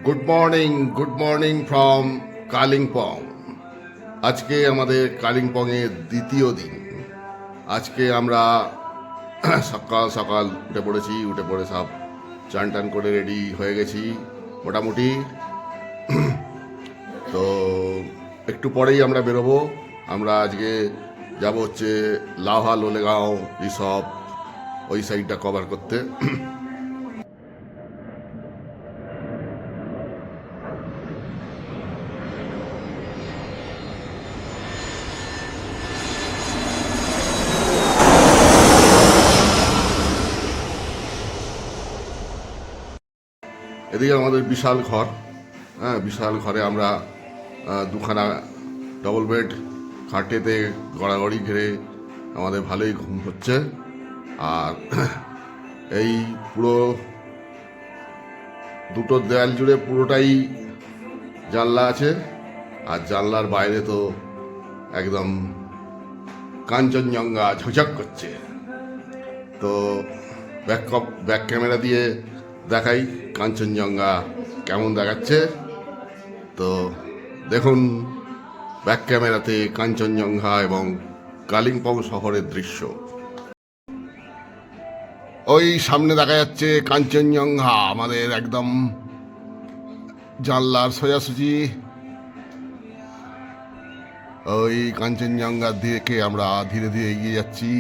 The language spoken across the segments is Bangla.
Good morning from Kalimpong. আজকে আমাদের কালিম্পংয়ের দ্বিতীয় দিন। আজকে আমরা সকাল সকাল উঠে পড়ে সব চান টান করে রেডি হয়ে গেছি মোটামুটি। তো একটু পরেই আমরা বেরোবো। আমরা আজকে যাব হচ্ছে লাভা লোলেগাঁও রিসর্ট, ওই সাইডটা কভার করতে। এদিকে আমাদের বিশাল ঘর, হ্যাঁ, বিশাল ঘরে আমরা দুখানা ডবল বেড খাটেতে গড়াগড়ি ঘিরে আমাদের ভালোই ঘুম হচ্ছে। আর এই পুরো দুটো দেয়াল জুড়ে পুরোটাই জানলা আছে, আর জানলার বাইরে তো একদম কাঞ্চনজঙ্ঘা ঝকঝক করছে। তো ব্যাক ক্যামেরা দিয়ে দেখাই কাঞ্চনজঙ্ঘা কেমন দেখাচ্ছে। তো দেখুন ব্যাক ক্যামেরাতে কাঞ্চনজঙ্ঘা এবং কালিম্পং শহরের দৃশ্য। ওই সামনে দেখা যাচ্ছে কাঞ্চনজঙ্ঘা, আমাদের একদম জানলার সোজাসুজি। ওই কাঞ্চনজঙ্ঘার দিকে আমরা ধীরে ধীরে এগিয়ে যাচ্ছি।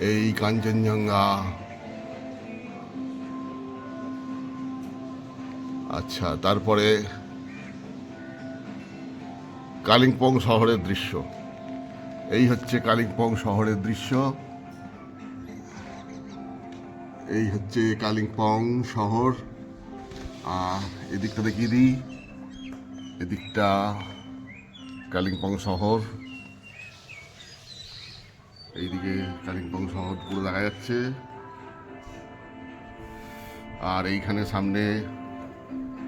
এই কাঞ্চনজঙ্ঘা, আচ্ছা, তারপরে কালিম্পং শহরের দৃশ্য। এই হচ্ছে কালিম্পং শহরের দৃশ্য। এই হচ্ছে কালিম্পং শহর। এদিকটা দেখিয়ে দিই, এদিকটা কালিম্পং শহর, এইদিকে কালিম্পং শহর পুরো দেখা যাচ্ছে। আর এইখানে সামনে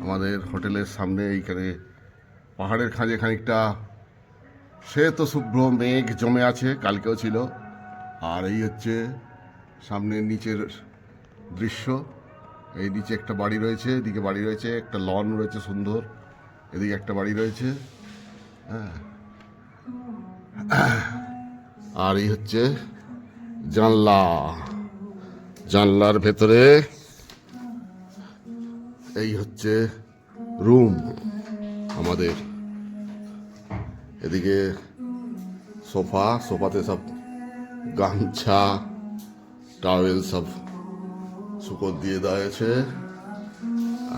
আমাদের হোটেলের সামনে এইখানে পাহাড়ের খাঁজে খানিকটা শ্বেত শুভ্র মেঘ জমে আছে, কালকেও ছিল। আর এই হচ্ছে সামনের নিচের দৃশ্য। এই নিচে একটা বাড়ি রয়েছে, এদিকে বাড়ি রয়েছে, একটা লন রয়েছে সুন্দর, এদিকে একটা বাড়ি রয়েছে, হ্যাঁ। আর এই হচ্ছে জানলা, জানলার ভেতরে এই হচ্ছে রুম আমাদের। এদিকে সোফাতে সব গামছা টাওয়েল সব শুকো দিয়ে দেওয়া আছে।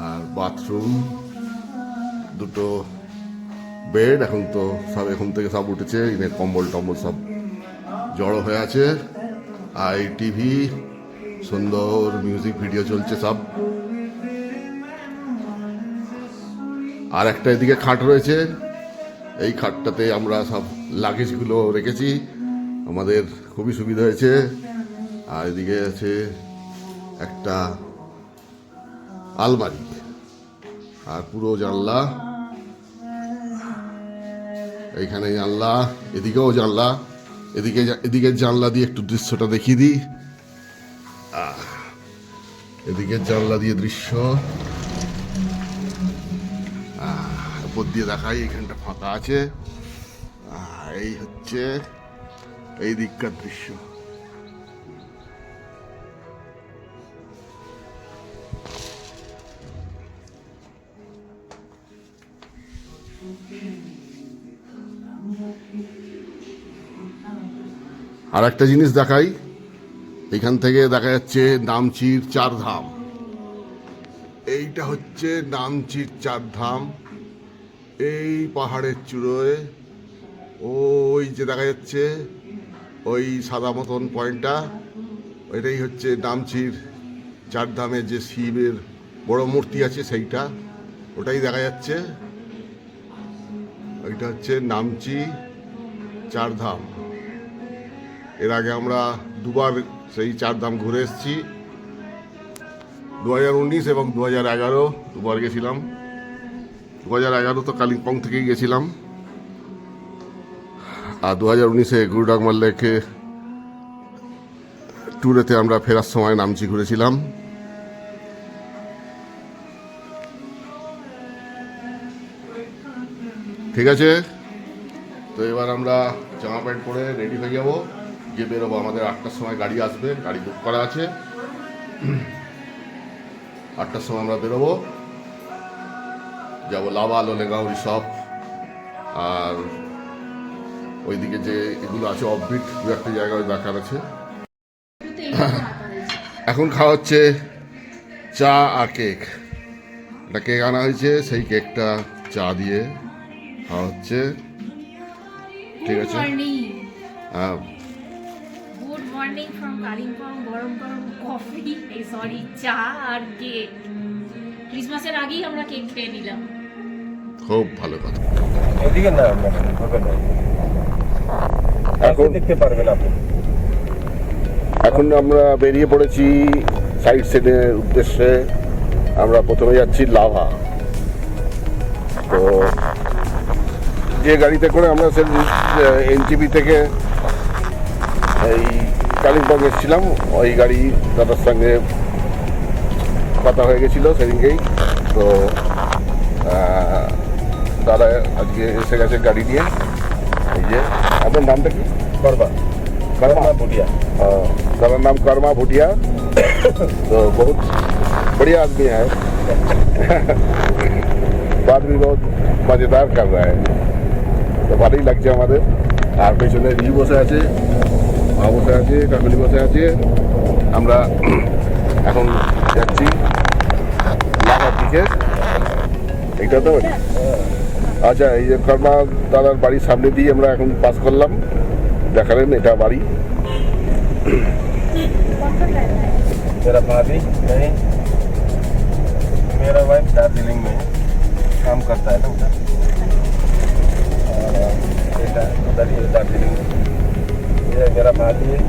আর বাথরুম, দুটো বেড, এখন তো সব এখন থেকে সব উঠেছে, এনে কম্বল টম্বল সব জড়ো হয়ে আছে। আর এই টিভি, সুন্দর মিউজিক ভিডিও চলছে সব। আর একটা এদিকে খাট রয়েছে, এই খাটটাতে আমরা সব লাগেজগুলো রেখেছি, আমাদের খুবই সুবিধা হয়েছে। আর এদিকে আছে একটা আলমারি, আর পুরো জানলা, এইখানে জানলা, এদিকেও জানলা। এদিকে জানলা দিয়ে একটু দৃশ্যটা দেখিয়ে দিই। এদিকে জানলা দিয়ে দৃশ্য উপর দিয়ে দেখাই, এখানটা ফাঁকা আছে। এই হচ্ছে এই দিককার দৃশ্য। আর একটা জিনিস দেখাই, এখান থেকে দেখা যাচ্ছে নামচির চারধাম। এইটা হচ্ছে নামচির চারধাম। এই পাহাড়ের চূড়োয় ওই যে দেখা যাচ্ছে ওই সাদা মতন পয়েন্টটা, ওইটাই হচ্ছে নামচির চারধামের যে শিবের বড় মূর্তি আছে সেইটা, ওটাই দেখা যাচ্ছে। ওইটা হচ্ছে নামচি চারধাম। এর আগে আমরা দুবার সেই চারধাম ঘুরে এসেছি, 2019 এবং 2011 দুবার গেছিলাম। 2011 তো কালিম্পং থেকেই গেছিলাম, আর 2019-এ গুরুডাকমার লেকে ট্যুরেতে আমরা ফেরার সময় নামচি ঘুরেছিলাম। ঠিক আছে, তো এবার আমরা জামা প্যান্ট পরে রেডি হয়ে যাবো, গিয়ে বেরোবো। আমাদের 8টার সময় গাড়ি আসবে, গাড়ি বুক করা আছে। 8টার সময় আমরা বেরোবো, যাবো লাভা লোলেগাঁও রিসর্ট। আর ওইদিকে যে এগুলো আছে অফবিট, দু একটা জায়গায় দেখার আছে। এখন খাওয়া হচ্ছে চা আর কেক। একটা কেক আনা হয়েছে, সেই কেকটা চা দিয়ে খাওয়া হচ্ছে। ঠিক আছে, হ্যাঁ। Good morning from Kalimpong. গরম গরম কফি, সরি চা আর কেক। ক্রিসমাসের আগেই আমরা কেক খেয়ে নিলাম। খুব ভালো কথা। এদিকে না হবে না, এখন দেখতে পারবেন আপনি। এখন আমরা বেরিয়ে পড়েছি সাইড সিনের উদ্দেশ্যে। আমরা প্রথমে যাচ্ছি লাভা। তো যে গাড়িতে করে আমরা এনটিভি থেকে এই কালিম্পং এসেছিলাম, ওই গাড়ি দাদার সঙ্গে কথা হয়ে গেছিলো সেদিনকেই। তো দাদা আজকে এসে গেছে গাড়ি নিয়ে। এই যে আপনার নামটা কি? कर्मा भुटिया। मेरा नाम कर्मा भुटिया। तो बहुत बढ़िया आदमी है। बात भी बहुत मजेदार कर रहा है, তো ভালোই লাগছে আমাদের। আর পেছনে রিজু বসে আছে, মা বসে আছে, কাকুলি বসে আছে। আমরা এখন যাচ্ছি লাভার দিকে। এইটা তো আচ্ছা, এই যে কর্মা দাদার বাড়ির সামনে দিয়ে আমরা এখন পাস করলাম। দেখালেন এটা বাড়ি। मेरा भाभी नहीं, मेरा वाइफ दार्जिलिंग में काम करता है ना उधर, और बेटा उधर ही दार्जिलिंग में। ये मेरा भाभी है,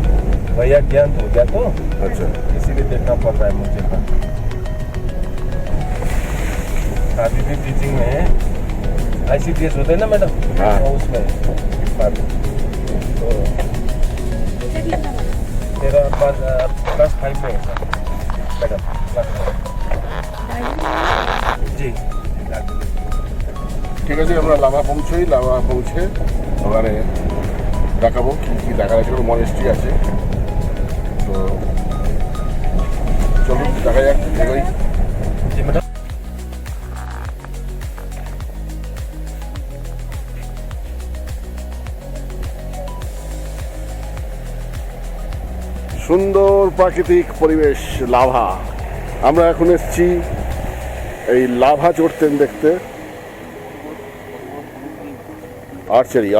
भैया ज्ञान हो गया तो अच्छा, इसीलिए देखना पड़ रहा है मुझे। भाभी भी टीचिंग में है, ICDS होते हैं ना मैडम, हाँ। उसमें भाभी तो मेरा क्लास 5 में है मैडम, जी। ঠিক আছে, আমরা লাভা পৌঁছই। লাভা পৌঁছে ওখানে দেখাবো কী কী দেখার আছে। মনেস্ট্রি আছে, তো চলুন দেখা যাক। এগোই। जी मैडम। সুন্দর প্রাকৃতিক পরিবেশ লাভা। আমরা এখন এসেছি এই লাভা চড়তেন দেখতে। আর্চারি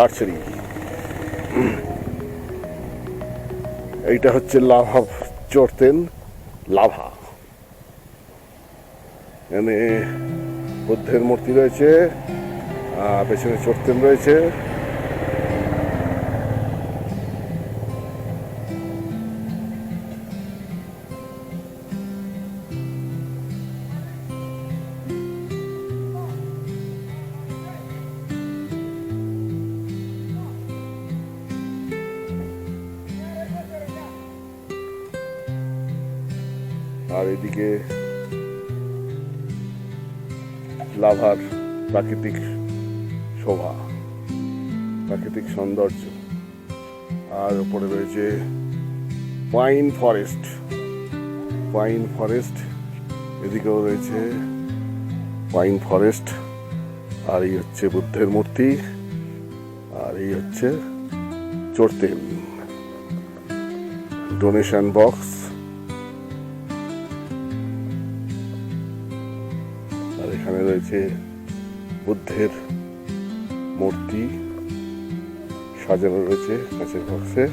এইটা হচ্ছে লাভা চড়তেন, লাভা। এখানে বুদ্ধের মূর্তি রয়েছে, পেছনে চড়তেন রয়েছে। আর এদিকে লাভার প্রাকৃতিক শোভা, প্রাকৃতিক সৌন্দর্য। আর উপরে রয়েছে পাইন ফরেস্ট। এদিকেও রয়েছে পাইন ফরেস্ট। আর এই হচ্ছে বুদ্ধের মূর্তি, আর এই হচ্ছে চড়তেন ডোনেশন বক্স। আর এখানে রয়েছে বুদ্ধের মূর্তি সাজানো রয়েছে কাঁচের বক্সে।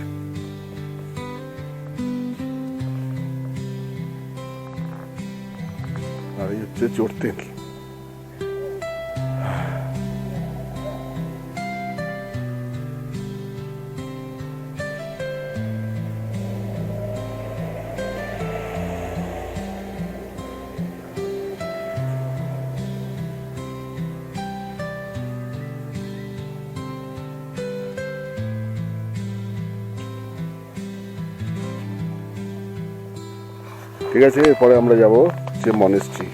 আর এই হচ্ছে চড়তেন। ঠিক আছে, এরপরে আমরা যাব যে মনেস্ট্রি।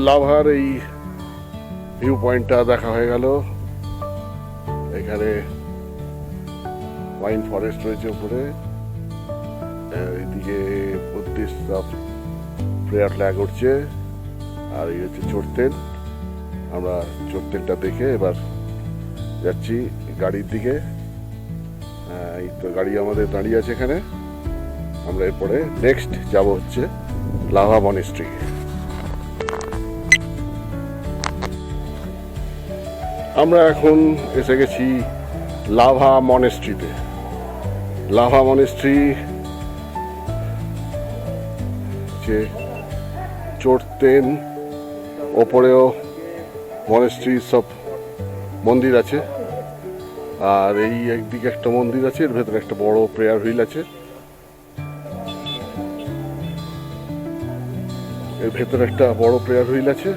লাভার এই ভিউ পয়েন্টটা দেখা হয়ে গেল। এখানে পাইন ফরেস্ট রয়েছে উপরে, এইদিকে বুদ্ধিস্ট প্রেয়ার ফ্ল্যাগ উঠছে, আর এই হচ্ছে চোরতেল। আমরা চোরতেলটা দেখে এবার যাচ্ছি গাড়ির দিকে। এই তো গাড়ি আমাদের দাঁড়িয়ে আছে এখানে। আমরা এরপরে নেক্সট যাব হচ্ছে লাভা মনেস্ট্রি। আমরা এখন এসে গেছি লাভা মনেস্ট্রিতে। লাভা মনেস্ট্রি যে চড়তেন, ওপরেও মনেস্ট্রি সব মন্দির আছে, আর এই একদিকে একটা মন্দির আছে, এর ভেতরে একটা বড় প্রেয়ার হুইল আছে। এর ভেতরে একটা বড় প্রেয়ার হুইল আছে,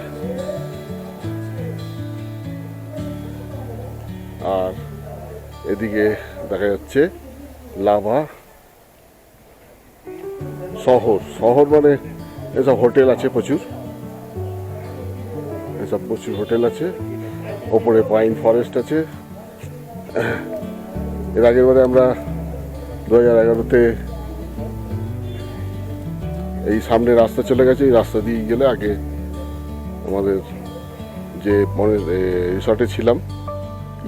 আর এদিকে দেখা যাচ্ছে লাভা শহর। শহর মানে এসব হোটেল আছে প্রচুর, এসব প্রচুর হোটেল আছে। ওপরে পাইন ফরেস্ট আছে। এর আগের বারে আমরা 2011-তে এই সামনে রাস্তা চলে গেছে, এই রাস্তা দিয়ে গেলে আগে আমাদের যে রিসর্টে ছিলাম,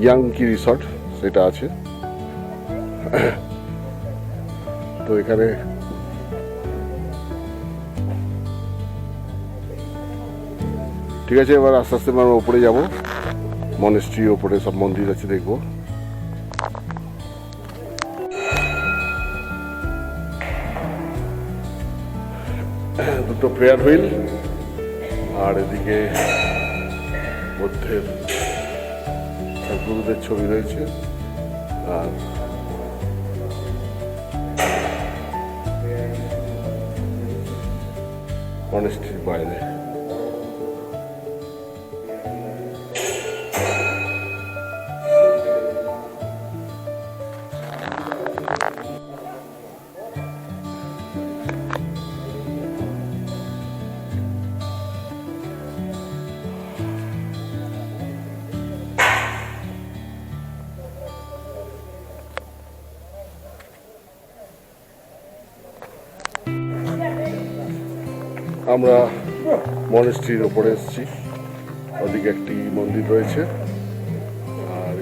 ইয়াংকি রিসর্ট, সেটা আছে। তো এখানে ঠিক আছে, এবার আস্তে আস্তে আমরা উপরে যাব। মনেস্ট্রি ওপরে সব মন্দির আছে, দেখবো। দুটো প্রেয়ার হুইল, আর এদিকে বুদ্ধের গুরুদের ছবি রয়েছে, আর মনেস্ট্রির বাইরে আমরা মনেস্ট্রির ওপরে এসেছি। ওদিকে একটি মন্দির রয়েছে, আর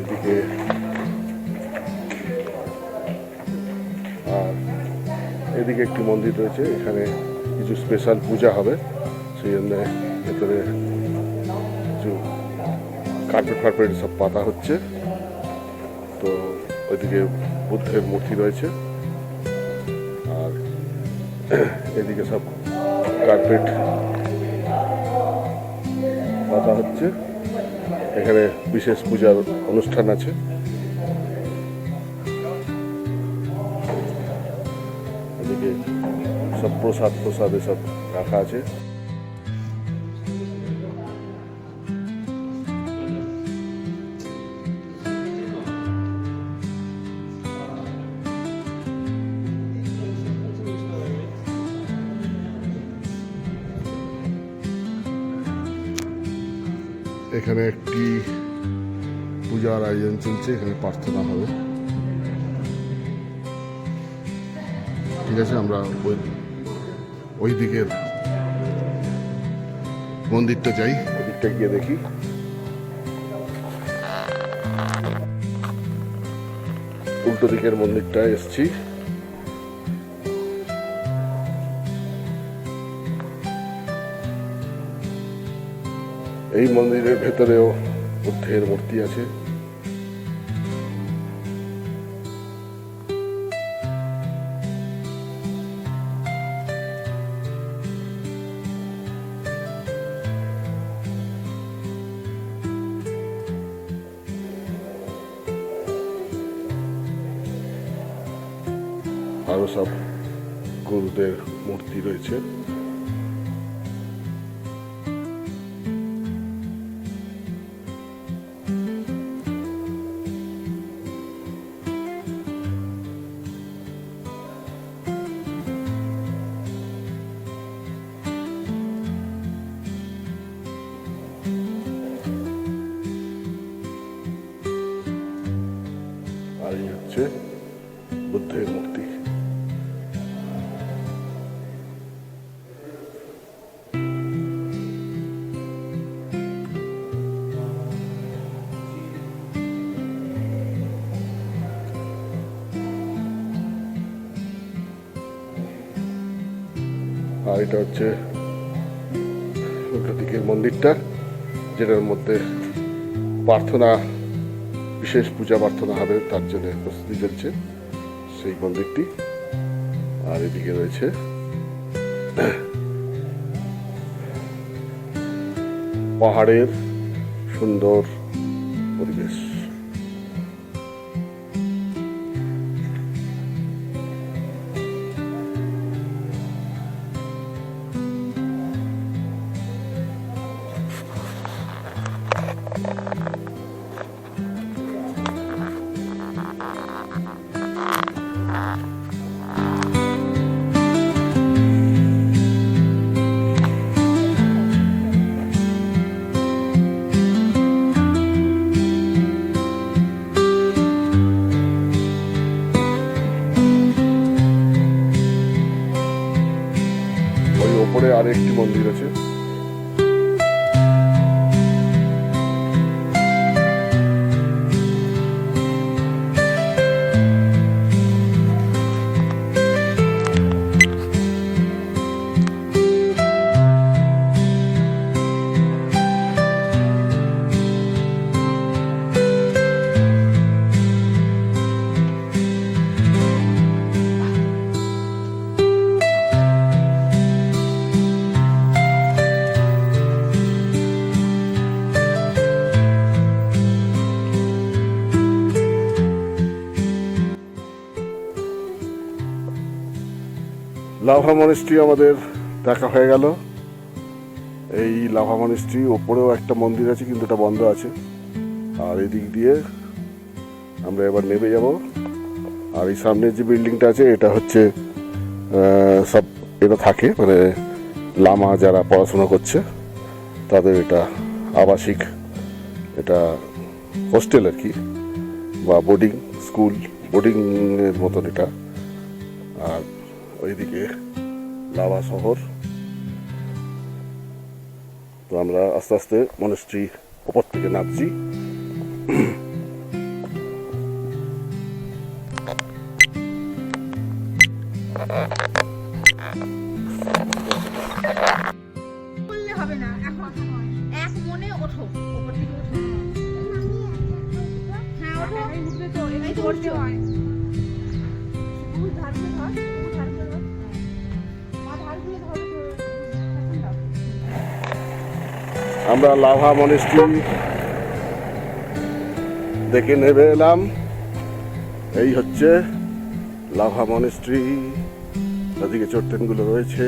এদিকে একটি মন্দির রয়েছে। এখানে কিছু স্পেশাল পূজা হবে, সেই জন্য ভেতরে কিছু কার্পেট সব পাতা হচ্ছে। তো ওইদিকে বুদ্ধের মূর্তি রয়েছে, আর এদিকে সব কার্পেট পাতা হচ্ছে। এখানে বিশেষ পূজার অনুষ্ঠান আছে। এদিকে সব প্রসাদ এসব রাখা আছে। এখানে একটি পূজার আয়োজন চলছে, এখানে প্রার্থনা হবে। ঠিক আছে, আমরা ওই দিকের মন্দিরটা যাই, ওদিকটা গিয়ে দেখি। উল্টো দিকের মন্দিরটা এসছি। এই মন্দিরের ভেতরেও বুদ্ধের মূর্তি আছে। আরো সব গুরুদের মূর্তি রয়েছে। হচ্ছে বুদ্ধের মূর্তি। আর এটা হচ্ছে উল্টো দিকের মন্দিরটা, যেটার মধ্যে প্রার্থনা, বিশেষ পূজা প্রার্থনা হবে, তার জন্য প্রস্তুতি চলছে সেই মন্দিরটি। আর এদিকে রয়েছে পাহাড়ের সুন্দর পরিবেশ। ওই ওপরে আরেকটি মন্দির আছে। লাভা মনেস্ট্রি আমাদের দেখা হয়ে গেল। এই লাভা মনেস্ট্রি ওপরেও একটা মন্দির আছে, কিন্তু এটা বন্ধ আছে। আর এই দিক দিয়ে আমরা এবার নেমে যাব। আর এই সামনে যে বিল্ডিংটা আছে, এটা হচ্ছে সব এটা থাকে, মানে লামা যারা পড়াশোনা করছে তাদের এটা আবাসিক, এটা হোস্টেল আর কি, বা বোর্ডিং স্কুল, বোর্ডিংয়ের মতন এটা। আর ওইদিকে লাভা শহর। তো আমরা আস্তে আস্তে মনেস্ট্রি ওপর থেকে নামছি। বললে হবে না, এখন এক মনে ওঠো, ওপর থেকে ওঠো। হ্যাঁ ওঠো, উঠবে তো, এই তো উঠতে হয়। আমরা লাভা মনেস্ট্রি দেখে নেমে এলাম। এই হচ্ছে লাভা মনেস্ট্রি, ওদিকে চট্টেনগুলো রয়েছে।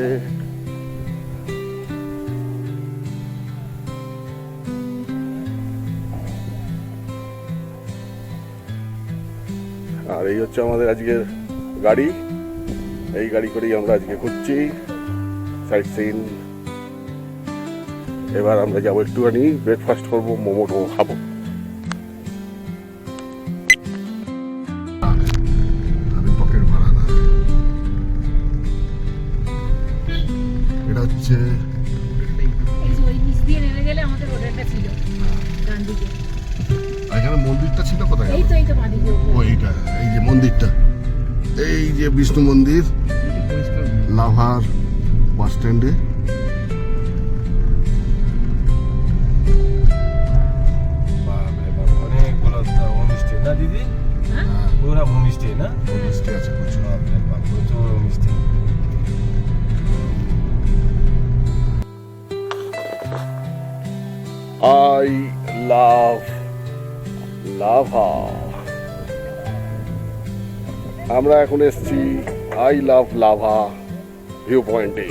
আর এই হচ্ছে আমাদের আজকের গাড়ি। এই গাড়ি করেই আমরা আজকে ঘুরছি, সাইট সিন। এবার আমরা যাবো একটুখানি ব্রেকফাস্ট করবো, মোমো টোমো খাবো। এটা হচ্ছে এই যে ওই নিচ দিয়ে নেমে গেলে আমাদের হোটেলটা ছিল ডান দিকে। এখানে মন্দিরটা ছিল কোথায়? এই তো বাঁদিকে ও এইটা, এই যে মন্দিরটা, এই যে বিষ্ণু মন্দির লাভার বাস স্ট্যান্ডে। অনেকগুলো হোমস্টে না দিদি, পুরা হোমস্টে না, হোমস্টে আছে প্রচুর। প্রচুর হোমস্টে। I love lava. আমরা এখন এসেছি আই লাভ লাভা ভিউ পয়েন্টে।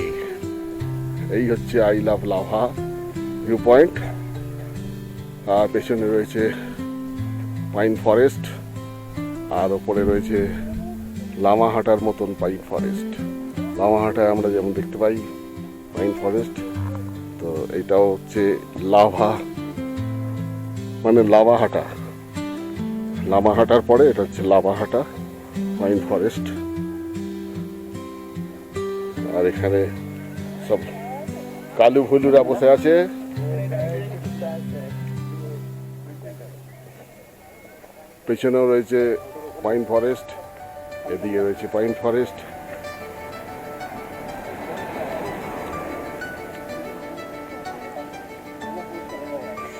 এই হচ্ছে I love Lava view point. আর পেছনে রয়েছে পাইন ফরেস্ট, আর ওপরে রয়েছে লামাহাটার মতন পাইন ফরেস্ট। লামাহাটায় আমরা যেমন দেখতে পাই পাইন ফরেস্ট, তো এইটাও হচ্ছে লাভা, মানে লাভাহাটা। লামাহাটার পরে এটা হচ্ছে লামাহাটা পাইন ফরেস্ট। আর এখানে সব কালু ভুলুরা বসে আছে। পেছনেও রয়েছে পাইন ফরেস্ট, এদিকে রয়েছে পাইন ফরেস্ট।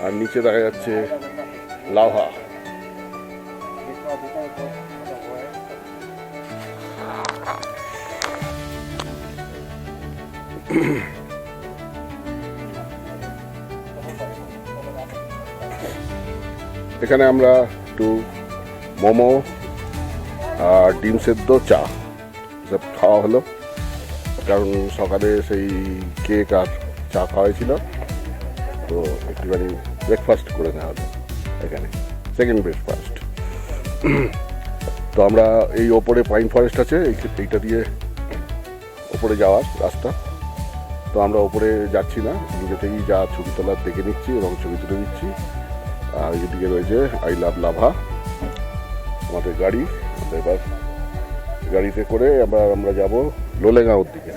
আর নিচে দেখা যাচ্ছে লাভা। এখানে আমরা একটু মোমো আর ডিম সেদ্ধ, চা সব খাওয়া হলো, কারণ সকালে সেই কেক আর চা খাওয়া হয়েছিল, তো একটুখানি ব্রেকফাস্ট করে নেওয়া হলো এখানে, সেকেন্ড ব্রেকফাস্ট। তো আমরা এই ওপরে পাইন ফরেস্ট আছে, এইটা দিয়ে ওপরে যাওয়ার রাস্তা। তো আমরা ওপরে যাচ্ছি না, নিজে থেকেই যা ছবি তোলার দেখে নিচ্ছি এবং ছবি তুলে নিচ্ছি। আর এদিকে রয়েছে আই লাভ লাভা আমাদের গাড়ি। এবার গাড়িতে করে আমরা যাব লোলেগাঁওর দিকে।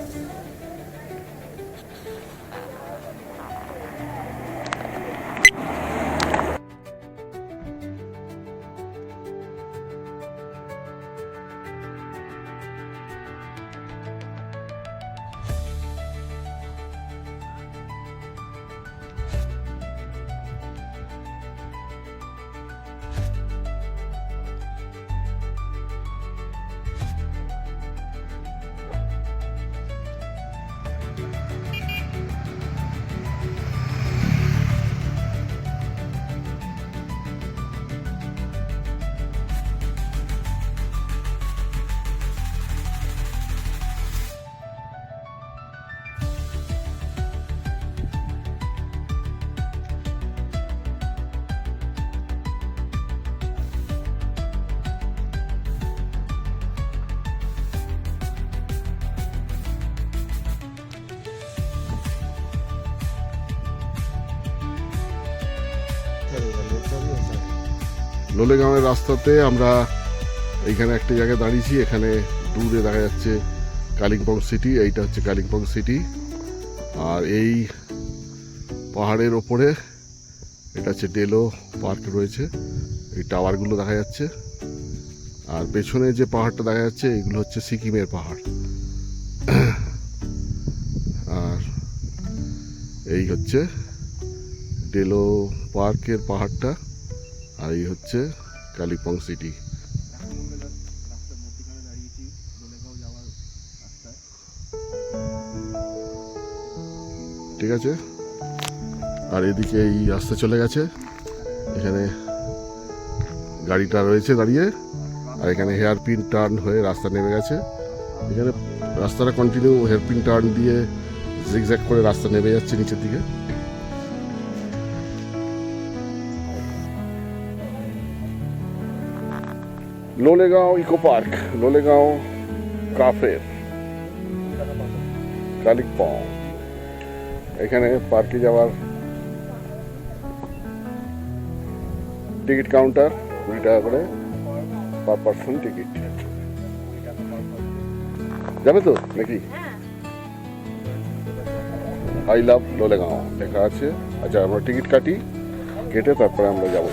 লোলেগাঁওয়ের রাস্তাতে আমরা এইখানে একটা জায়গায় দাঁড়িয়েছি। এখানে দূরে দেখা যাচ্ছে কালিম্পং সিটি। এইটা হচ্ছে কালিম্পং সিটি। আর এই পাহাড়ের ওপরে এটা হচ্ছে ডেলো পার্ক রয়েছে, এই টাওয়ারগুলো দেখা যাচ্ছে। আর পেছনে যে পাহাড়টা দেখা যাচ্ছে এগুলো হচ্ছে সিকিমের পাহাড়। আর এই হচ্ছে ডেলো পার্কের পাহাড়টা, আর এই হচ্ছে কালিম্পং সিটি। ঠিক আছে, আর এদিকে এই রাস্তা চলে গেছে, এখানে গাড়িটা রয়েছে দাঁড়িয়ে, আর এখানে হেয়ারপিন টার্ন হয়ে রাস্তা নেমে গেছে। এখানে রাস্তাটা কন্টিনিউ হেয়ারপিন টার্ন দিয়ে জিগজ্যাগ করে রাস্তা নেমে যাচ্ছে নিচের দিকে। লোলেগাঁও ইকো পার্ক, লোলেগাঁও কাফের, কালিম্পং। এখানে পার্কে যাওয়ার টিকিট কাউন্টার 20 টাকা করে পার পার্সন টিকিট। যাবে তো নাকি? আই লাভ লোলেগাঁও লেখা আছে। আচ্ছা, আমরা টিকিট কাটি, কেটে তারপরে আমরা যাবো।